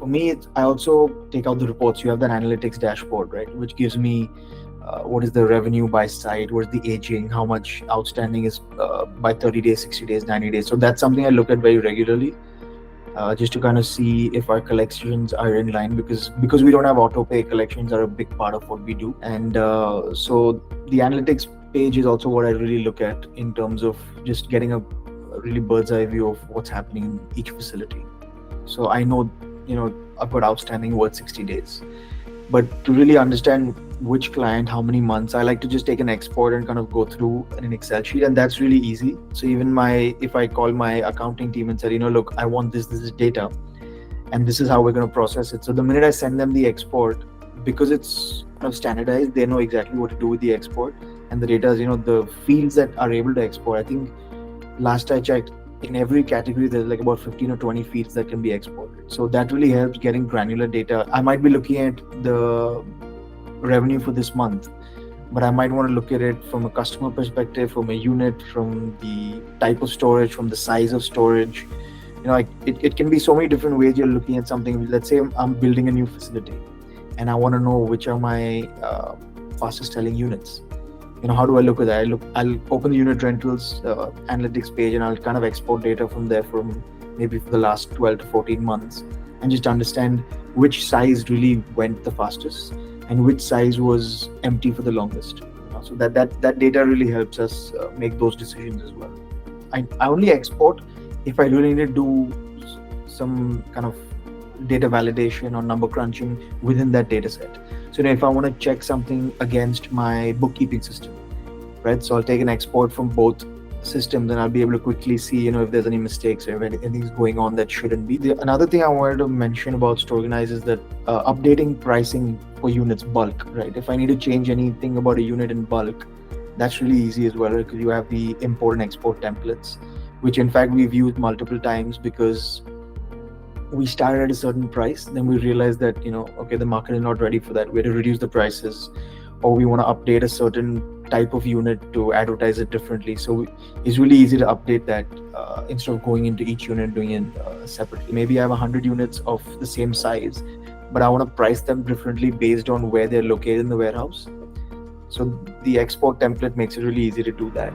For me, I also take out the reports. You have that analytics dashboard, right, which gives me what is the revenue by site, what is the aging, how much outstanding is by 30 days, 60 days, 90 days. So that's something I look at very regularly, just to kind of see if our collections are in line, because we don't have auto pay, collections are a big part of what we do. And so the analytics page is also what I really look at in terms of just getting a really bird's eye view of what's happening in each facility. So I know, I've got outstanding worth 60 days. But to really understand which client, how many months, I like to just take an export and kind of go through in an Excel sheet, and that's really easy. So even if I call my accounting team and said, look, I want this is data, and this is how we're going to process it. So the minute I send them the export, because it's kind of standardized, they know exactly what to do with the export, and the data is, the fields that are able to export. I think last I checked, in every category there's like about 15 or 20 fields that can be exported. So that really helps getting granular data. I might be looking at the revenue for this month, but I might want to look at it from a customer perspective, from a unit, from the type of storage, from the size of storage. It can be so many different ways you're looking at something. Let's say I'm building a new facility and I want to know which are my fastest selling units. How do I look at that? I'll open the unit rentals analytics page, and I'll kind of export data from there from maybe for the last 12 to 14 months, and just understand which size really went the fastest and which size was empty for the longest. So that data really helps us make those decisions as well. I only export if I really need to do some kind of data validation or number crunching within that data set. So if I want to check something against my bookkeeping system, right? So I'll take an export from both systems, and I'll be able to quickly see, if there's any mistakes or if anything's going on that shouldn't be. Another thing I wanted to mention about Storeganise is that updating pricing for units bulk, right? If I need to change anything about a unit in bulk, that's really easy as well, because you have the import and export templates, which in fact we've used multiple times, because we started at a certain price, then we realized that the market is not ready for that. We had to reduce the prices, or we want to update a certain type of unit to advertise it differently. So it's really easy to update that instead of going into each unit doing it separately. Maybe I have 100 units of the same size, but I want to price them differently based on where they're located in the warehouse. So the export template makes it really easy to do that.